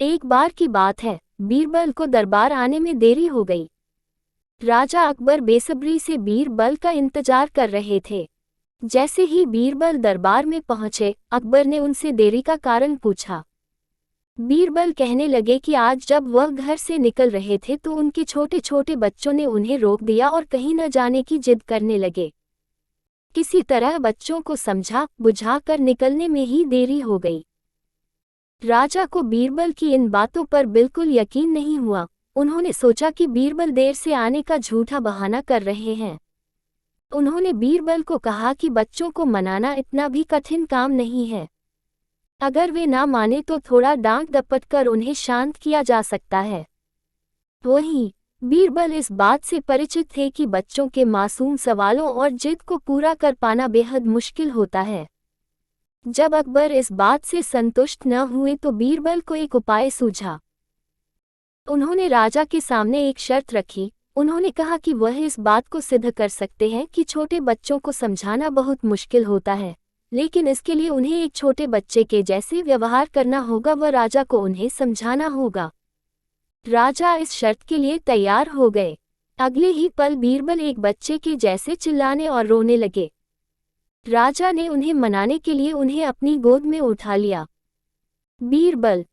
एक बार की बात है, बीरबल को दरबार आने में देरी हो गई। राजा अकबर बेसब्री से बीरबल का इंतजार कर रहे थे। जैसे ही बीरबल दरबार में पहुंचे, अकबर ने उनसे देरी का कारण पूछा। बीरबल कहने लगे कि आज जब वह घर से निकल रहे थे तो उनके छोटे छोटे बच्चों ने उन्हें रोक दिया और कहीं न जाने की जिद करने लगे। किसी तरह बच्चों को समझा बुझाकर निकलने में ही देरी हो गई। राजा को बीरबल की इन बातों पर बिल्कुल यकीन नहीं हुआ। उन्होंने सोचा कि बीरबल देर से आने का झूठा बहाना कर रहे हैं। उन्होंने बीरबल को कहा कि बच्चों को मनाना इतना भी कठिन काम नहीं है। अगर वे ना माने तो थोड़ा डांट डपट कर उन्हें शांत किया जा सकता है। वहीं बीरबल इस बात से परिचित थे कि बच्चों के मासूम सवालों और जिद को पूरा कर पाना बेहद मुश्किल होता है। जब अकबर इस बात से संतुष्ट न हुए तो बीरबल को एक उपाय सूझा। उन्होंने राजा के सामने एक शर्त रखी। उन्होंने कहा कि वह इस बात को सिद्ध कर सकते हैं कि छोटे बच्चों को समझाना बहुत मुश्किल होता है, लेकिन इसके लिए उन्हें एक छोटे बच्चे के जैसे व्यवहार करना होगा व राजा को उन्हें समझाना होगा। राजा इस शर्त के लिए तैयार हो गए। अगले ही पल बीरबल एक बच्चे के जैसे चिल्लाने और रोने लगे। राजा ने उन्हें मनाने के लिए उन्हें अपनी गोद में उठा लिया। बीरबल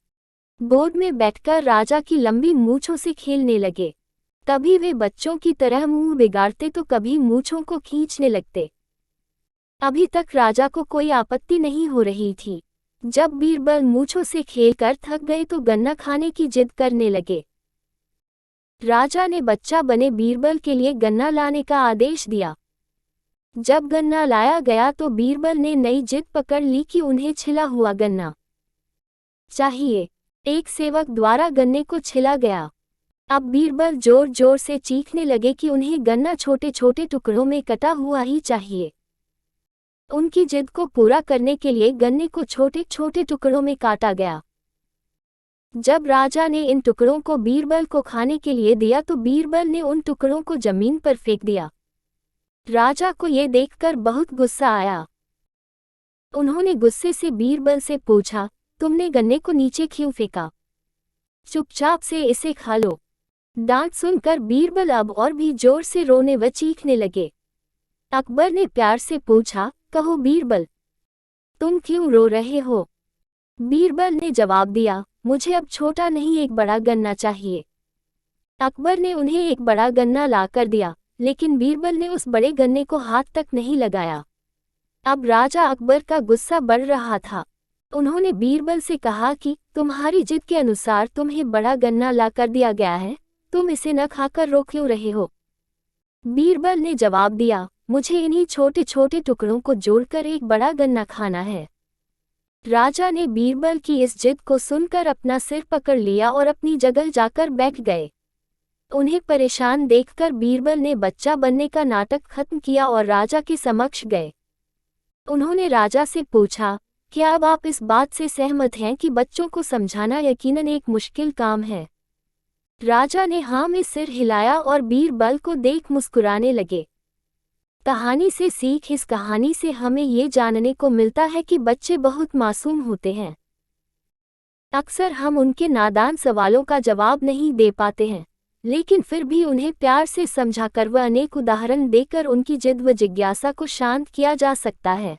गोद में बैठकर राजा की लंबी मूंछों से खेलने लगे। कभी वे बच्चों की तरह मुंह बिगाड़ते तो कभी मूंछों को खींचने लगते। अभी तक राजा को कोई आपत्ति नहीं हो रही थी। जब बीरबल मूंछों से खेलकर थक गए तो गन्ना खाने की जिद करने लगे। राजा ने बच्चा बने बीरबल के लिए गन्ना लाने का आदेश दिया। जब गन्ना लाया गया तो बीरबल ने नई जिद पकड़ ली कि उन्हें छिला हुआ गन्ना चाहिए। एक सेवक द्वारा गन्ने को छिला गया। अब बीरबल जोर जोर से चीखने लगे कि उन्हें गन्ना छोटे छोटे टुकड़ों में कटा हुआ ही चाहिए। उनकी जिद को पूरा करने के लिए गन्ने को छोटे छोटे टुकड़ों में काटा गया। जब राजा ने इन टुकड़ों को बीरबल को खाने के लिए दिया तो बीरबल ने उन टुकड़ों को जमीन पर फेंक दिया। राजा को ये देखकर बहुत गुस्सा आया। उन्होंने गुस्से से बीरबल से पूछा, तुमने गन्ने को नीचे क्यों फेंका? चुपचाप से इसे खा लो। डांट सुनकर बीरबल अब और भी जोर से रोने व चीखने लगे। अकबर ने प्यार से पूछा, कहो बीरबल, तुम क्यों रो रहे हो? बीरबल ने जवाब दिया, मुझे अब छोटा नहीं एक बड़ा गन्ना चाहिए। अकबर ने उन्हें एक बड़ा गन्ना लाकर दिया, लेकिन बीरबल ने उस बड़े गन्ने को हाथ तक नहीं लगाया। अब राजा अकबर का गुस्सा बढ़ रहा था। उन्होंने बीरबल से कहा कि तुम्हारी जिद के अनुसार तुम्हें बड़ा गन्ना लाकर दिया गया है, तुम इसे न खाकर रो क्यों रहे हो? बीरबल ने जवाब दिया, मुझे इन्हीं छोटे छोटे टुकड़ों को जोड़कर एक बड़ा गन्ना खाना है। राजा ने बीरबल की इस जिद को सुनकर अपना सिर पकड़ लिया और अपनी जगह जाकर बैठ गए। उन्हें परेशान देखकर बीरबल ने बच्चा बनने का नाटक खत्म किया और राजा के समक्ष गए। उन्होंने राजा से पूछा, क्या अब आप इस बात से सहमत हैं कि बच्चों को समझाना यकीनन एक मुश्किल काम है? राजा ने हाँ में सिर हिलाया और बीरबल को देख मुस्कुराने लगे। कहानी से सीख। इस कहानी से हमें ये जानने को मिलता है कि बच्चे बहुत मासूम होते हैं। अक्सर हम उनके नादान सवालों का जवाब नहीं दे पाते हैं, लेकिन फिर भी उन्हें प्यार से समझाकर व अनेक उदाहरण देकर उनकी जिद व जिज्ञासा को शांत किया जा सकता है।